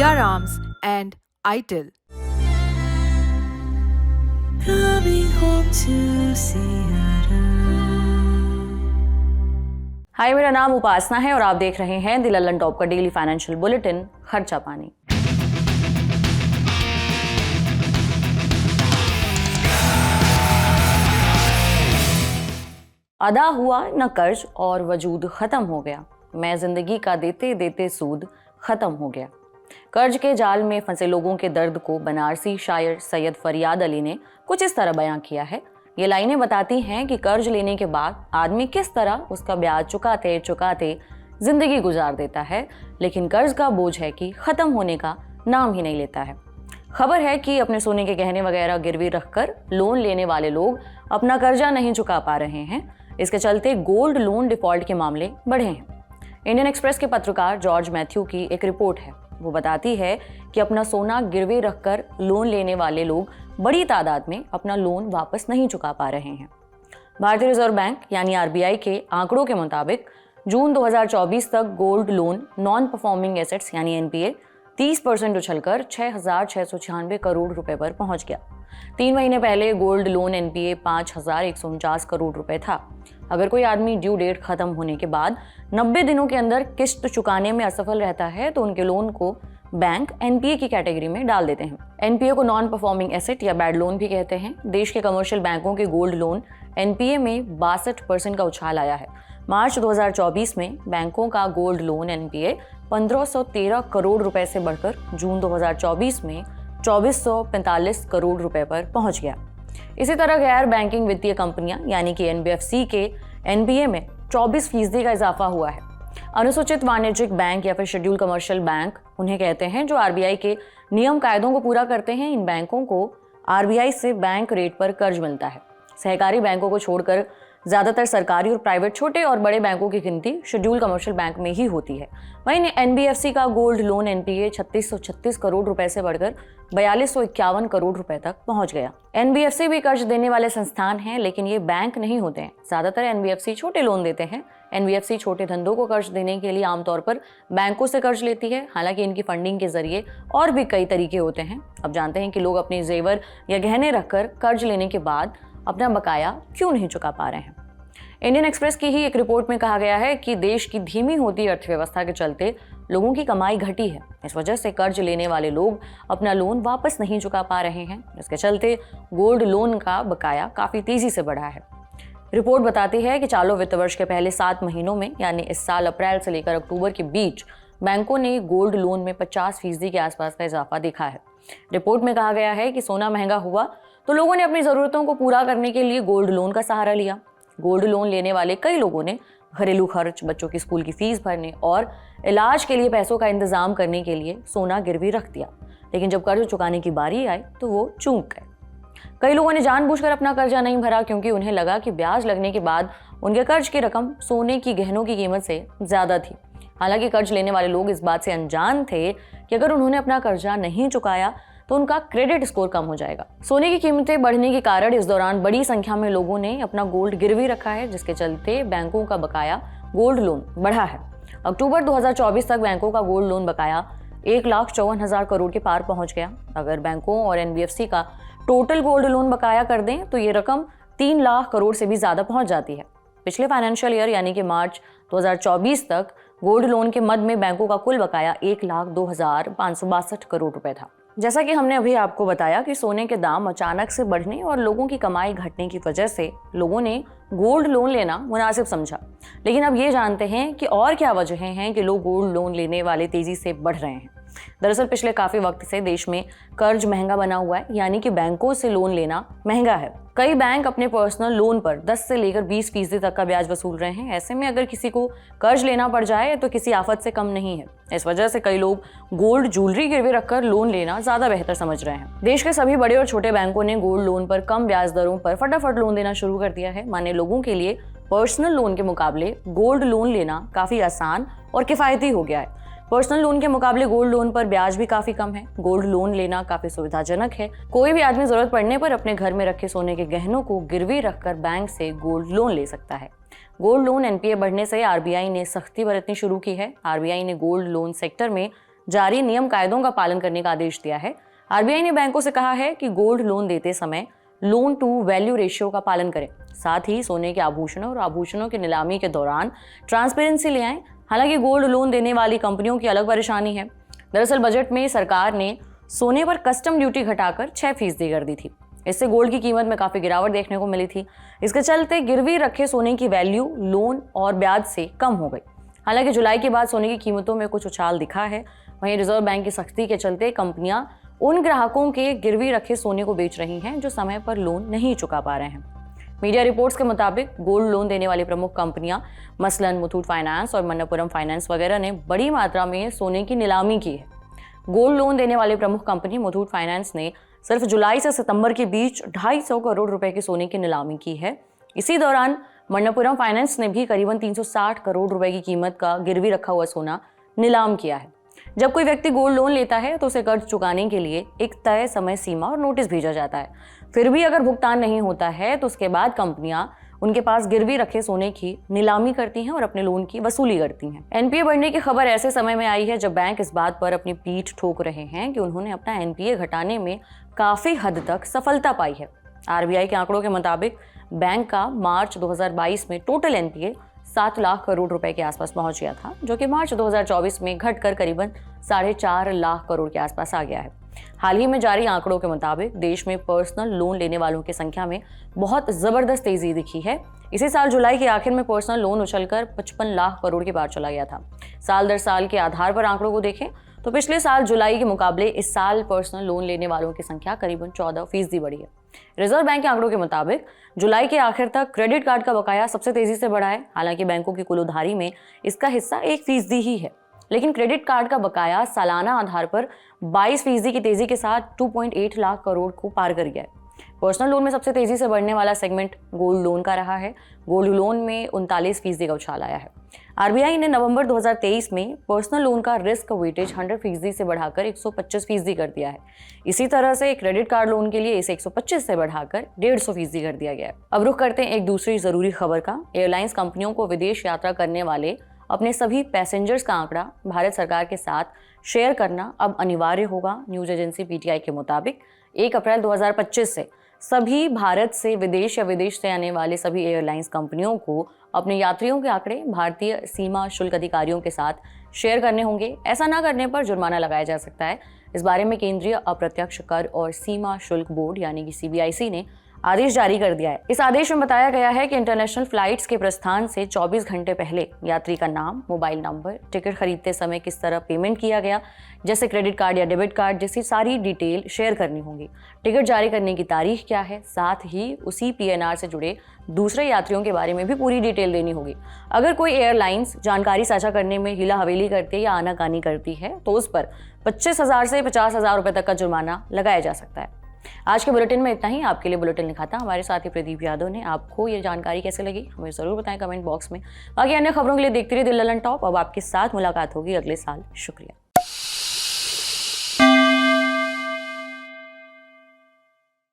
VR Arms and ITIL. Coming home to Seattle. हाय, मेरा नाम उपासना है और आप देख रहे हैं द ललन टॉप का डेली फाइनेंशियल बुलेटिन खर्चा पानी। अदा हुआ न कर्ज और वजूद खत्म हो गया, मैं जिंदगी का देते देते सूद खत्म हो गया। कर्ज के जाल में फंसे लोगों के दर्द को बनारसी शायर सैयद फरियाद अली ने कुछ इस तरह बयां किया है। ये लाइनें बताती हैं कि कर्ज लेने के बाद आदमी किस तरह उसका ब्याज चुकाते चुकाते जिंदगी गुजार देता है, लेकिन कर्ज का बोझ है कि खत्म होने का नाम ही नहीं लेता है। खबर है कि अपने सोने के गहने वगैरह गिरवी रखकर लोन लेने वाले लोग अपना कर्जा नहीं चुका पा रहे हैं। इसके चलते गोल्ड लोन डिफॉल्ट के मामले बढ़े हैं। इंडियन एक्सप्रेस के पत्रकार जॉर्ज मैथ्यू की एक रिपोर्ट है। वो बताती है कि अपना सोना गिरवी रखकर लोन लेने वाले लोग बड़ी तादाद में अपना लोन वापस नहीं चुका पा रहे हैं। भारतीय रिजर्व बैंक यानी आरबीआई के आंकड़ों के मुताबिक जून 2024 तक gold loan non performing assets यानी एनपीए 30% उछलकर 6,696 करोड़ रुपए पर पहुंच गया। 3 महीने पहले गोल्ड लोन एनपीए 5,149 करोड़ रुपए था। अगर कोई आदमी ड्यू डेट खत्म होने के बाद 90 दिनों के अंदर किस्त चुकाने में असफल रहता है तो उनके लोन को बैंक एनपीए की कैटेगरी में डाल देते हैं। एनपीए को नॉन परफॉर्मिंग एसेट या बैड लोन भी कहते हैं। देश के कमर्शियल बैंकों के गोल्ड लोन एनपीए में 62% का उछाल आया है। मार्च 2024 में बैंकों का गोल्ड लोन एनपीए 1513 करोड़ रुपए से बढ़कर जून 2024 में 2445 करोड़ रुपए पर पहुंच गया। इसी तरह गैर बैंकिंग वित्तीय कंपनियां यानी कि एनबीएफसी के एनपीए में 24% का इजाफा हुआ है। अनुसूचित वाणिज्यिक बैंक या फिर शेड्यूल कमर्शियल बैंक उन्हें कहते हैं जो आरबीआई के नियम कायदों को पूरा करते हैं। इन बैंकों को आरबीआई से बैंक रेट पर कर्ज मिलता है। सहकारी बैंकों को छोड़कर ज्यादातर सरकारी और प्राइवेट छोटे और बड़े बैंकों की गिनती शेड्यूल कमर्शियल बैंक में ही होती है। वहीं एनबीएफसी का गोल्ड लोन एनपीए 3636 करोड़ रुपए से बढ़कर 4251 करोड़ रुपए तक पहुंच गया। एनबीएफसी भी कर्ज देने वाले संस्थान हैं, लेकिन ये बैंक नहीं होते हैं। ज्यादातर एनबीएफसी छोटे लोन देते हैं। एनबीएफसी छोटे धंधों को कर्ज देने के लिए आमतौर पर बैंकों से कर्ज लेती है। हालांकि इनकी फंडिंग के जरिए और भी कई तरीके होते हैं। अब जानते हैं कि लोग अपने जेवर या गहने रखकर कर्ज लेने के बाद अपना बकाया क्यों नहीं चुका पा रहे हैं। इंडियन एक्सप्रेस की ही एक रिपोर्ट में कहा गया है कि देश की धीमी होती अर्थव्यवस्था के चलते लोगों की कमाई घटी है। इस वजह से कर्ज लेने वाले लोग अपना लोन वापस नहीं चुका पा रहे हैं। इसके चलते गोल्ड लोन का बकाया काफी तेजी से बढ़ा है। रिपोर्ट बताती है कि चालू वित्त वर्ष के पहले 7 महीनों में यानी इस साल अप्रैल से लेकर अक्टूबर के बीच बैंकों ने गोल्ड लोन में 50% के आसपास का इजाफा देखा है। रिपोर्ट में कहा गया है कि सोना महंगा हुआ तो लोगों ने अपनी जरूरतों को पूरा करने के लिए गोल्ड लोन का सहारा लिया। गोल्ड लोन लेने वाले कई लोगों ने घरेलू खर्च, बच्चों की स्कूल की फीस भरने और इलाज के लिए पैसों का इंतजाम करने के लिए सोना गिरवी रख दिया। लेकिन जब कर्ज चुकाने की बारी आई तो वो चूक गए। कई लोगों ने जानबूझकर अपना कर्जा नहीं भरा क्योंकि उन्हें लगा कि ब्याज लगने के बाद उनके कर्ज की रकम सोने की गहनों की कीमत से ज्यादा थी। हालांकि कर्ज लेने वाले लोग इस बात से अनजान थे कि अगर उन्होंने अपना कर्जा नहीं चुकाया तो उनका क्रेडिट स्कोर कम हो जाएगा। सोने की कीमतें बढ़ने के कारण इस दौरान बड़ी संख्या में लोगों ने अपना गोल्ड गिरवी रखा है, जिसके चलते बैंकों का बकाया गोल्ड लोन बढ़ा है। अक्टूबर 2024 तक बैंकों का गोल्ड लोन बकाया 1,54,000 करोड़ के पार पहुंच गया। अगर बैंकों और एनबीएफसी का टोटल गोल्ड लोन बकाया कर दें तो ये रकम 3 लाख करोड़ से भी ज्यादा पहुंच जाती है। पिछले फाइनेंशियल ईयर यानी कि मार्च 2024 तक गोल्ड लोन के मद में बैंकों का कुल बकाया 1,02,562 करोड़ रुपए था। जैसा कि हमने अभी आपको बताया कि सोने के दाम अचानक से बढ़ने और लोगों की कमाई घटने की वजह से लोगों ने गोल्ड लोन लेना मुनासिब समझा। लेकिन अब ये जानते हैं कि और क्या वजहें हैं कि लोग गोल्ड लोन लेने वाले तेजी से बढ़ रहे हैं। दरअसल पिछले काफी वक्त से देश में कर्ज महंगा बना हुआ है, यानी कि बैंकों से लोन लेना महंगा है। कई बैंक अपने पर्सनल लोन पर 10 से लेकर 20% तक का ब्याज वसूल रहे हैं। ऐसे में अगर किसी को कर्ज लेना पड़ जाए तो किसी आफत से कम नहीं है। इस वजह से कई लोग गोल्ड ज्वेलरी गिरवे रखकर लोन लेना ज्यादा बेहतर समझ रहे हैं। देश के सभी बड़े और छोटे बैंकों ने गोल्ड लोन पर कम ब्याज दरों पर फटाफट लोन देना शुरू कर दिया है। माने लोगों के लिए पर्सनल लोन के मुकाबले गोल्ड लोन लेना काफी आसान और किफायती हो गया है। पर्सनल लोन के मुकाबले गोल्ड लोन पर ब्याज भी काफी कम है। गोल्ड लोन लेना काफी सुविधाजनक है। कोई भी आदमी जरूरत पड़ने पर अपने घर में रखे सोने के गहनों को गिरवी रखकर बैंक से गोल्ड लोन ले सकता है। गोल्ड लोन एनपीए बढ़ने से आरबीआई ने सख्ती बरतनी शुरू की है। आरबीआई ने गोल्ड लोन सेक्टर में जारी नियम कायदों का पालन करने का आदेश दिया है। आरबीआई ने बैंकों से कहा है कि गोल्ड लोन देते समय लोन टू वैल्यू रेशियो का पालन करें। साथ ही सोने के आभूषणों और आभूषणों की नीलामी के दौरान ट्रांसपेरेंसी ले आएं। हालांकि गोल्ड लोन देने वाली कंपनियों की अलग परेशानी है। दरअसल बजट में सरकार ने सोने पर कस्टम ड्यूटी घटाकर 6% कर दी थी। इससे गोल्ड की कीमत में काफी गिरावट देखने को मिली थी। इसके चलते गिरवी रखे सोने की वैल्यू लोन और ब्याज से कम हो गई। हालांकि जुलाई के बाद सोने की कीमतों में कुछ उछाल दिखा है। वहीं रिजर्व बैंक की सख्ती के चलते कंपनियां उन ग्राहकों के गिरवी रखे सोने को बेच रही हैं जो समय पर लोन नहीं चुका पा रहे हैं। मीडिया रिपोर्ट्स के मुताबिक गोल्ड लोन देने वाली प्रमुख कंपनियां मसलन मुथूट फाइनेंस और मणप्पुरम फाइनेंस वगैरह ने बड़ी मात्रा में सोने की नीलामी की है। गोल्ड लोन देने वाली प्रमुख कंपनी मुथूट फाइनेंस ने सिर्फ जुलाई से सितंबर के बीच 250 करोड़ रुपए के सोने की नीलामी की है। इसी दौरान मणप्पुरम फाइनेंस ने भी करीबन 360 करोड़ रुपए की कीमत का गिरवी रखा हुआ सोना नीलाम किया है। जब कोई व्यक्ति गोल्ड लोन लेता है तो उसे कर्ज चुकाने के लिए एक तय समय सीमा और नोटिस भेजा जाता है। फिर भी अगर भुगतान नहीं होता है तो उसके बाद कंपनियां उनके पास गिरवी रखे सोने की नीलामी करती हैं और अपने लोन की वसूली करती हैं। एनपीए बढ़ने की खबर ऐसे समय में आई है जब बैंक इस बात पर अपनी पीठ ठोक रहे हैं कि उन्होंने अपना एनपीए घटाने में काफी हद तक सफलता पाई है। आरबीआई के आंकड़ों के मुताबिक बैंक का मार्च 2022 में टोटल एनपीए 7 लाख करोड़ रुपए के आसपास पहुंच गया था, जो कि मार्च 2024 में घटकर करीबन 4.5 लाख करोड़ के आसपास आ गया है। हाल ही में जारी आंकड़ों के मुताबिक देश में पर्सनल लोन लेने वालों की संख्या में बहुत जबरदस्त तेजी दिखी है। इसी साल जुलाई के आखिर में पर्सनल लोन उछलकर 55 लाख करोड़ के पार चला गया था। साल दर साल के आधार पर आंकड़ों को देखें तो पिछले साल जुलाई के मुकाबले इस साल पर्सनल लोन लेने वालों की संख्या करीबन 14% बढ़ी है। रिजर्व बैंक के आंकड़ों के मुताबिक जुलाई के आखिर तक क्रेडिट कार्ड का बकाया सबसे तेजी से बढ़ा है। हालांकि बैंकों की कुल उधारी में इसका हिस्सा 1% ही है, लेकिन क्रेडिट कार्ड का बकाया सालाना आधार पर 22% की तेजी के साथ 2.8 लाख करोड़ को पार कर गया है। पर्सनल लोन में सबसे तेजी से बढ़ने वाला सेगमेंट गोल्ड लोन का रहा है। गोल्ड लोन में 39% का उछाल आया है। आरबीआई ने नवंबर 2023 में पर्सनल लोन का रिस्क वेटेज 100% से बढ़ाकर 125% कर दिया है। इसी तरह से क्रेडिट कार्ड लोन के लिए इसे 125 से बढ़ाकर 150% कर दिया गया है। अब रुख करते हैं एक दूसरी जरूरी खबर का। एयरलाइंस कंपनियों को विदेश यात्रा करने वाले अपने सभी पैसेंजर्स का आंकड़ा भारत सरकार के साथ शेयर करना अब अनिवार्य होगा। न्यूज एजेंसी पीटीआई के मुताबिक 1 अप्रैल 2025 से सभी भारत से विदेश या विदेश से आने वाले सभी एयरलाइंस कंपनियों को अपने यात्रियों के आंकड़े भारतीय सीमा शुल्क अधिकारियों के साथ शेयर करने होंगे। ऐसा ना करने पर जुर्माना लगाया जा सकता है। इस बारे में केंद्रीय अप्रत्यक्ष कर और सीमा शुल्क बोर्ड यानी कि सीबीआईसी ने आदेश जारी कर दिया है। इस आदेश में बताया गया है कि इंटरनेशनल फ्लाइट्स के प्रस्थान से 24 घंटे पहले यात्री का नाम, मोबाइल नंबर, टिकट खरीदते समय किस तरह पेमेंट किया गया, जैसे क्रेडिट कार्ड या डेबिट कार्ड जैसी सारी डिटेल शेयर करनी होगी। टिकट जारी करने की तारीख क्या है, साथ ही उसी पीएनआर से जुड़े दूसरे यात्रियों के बारे में भी पूरी डिटेल देनी होगी। अगर कोई एयरलाइंस जानकारी साझा करने में हीला हवेली करती है या आनाकानी करती है तो उस पर 25,000 से 50,000 रुपए तक का जुर्माना लगाया जा सकता है। आज के बुलेटिन में इतना ही। आपके लिए बुलेटिन लिखा था हमारे साथी प्रदीप यादव ने। आपको ये जानकारी कैसे लगी हमें ज़रूर बताएं कमेंट बॉक्स में। बाकी अन्य खबरों के लिए देखते रहिए दिल ललन टॉप। अब आपके साथ मुलाकात होगी अगले साल। शुक्रिया।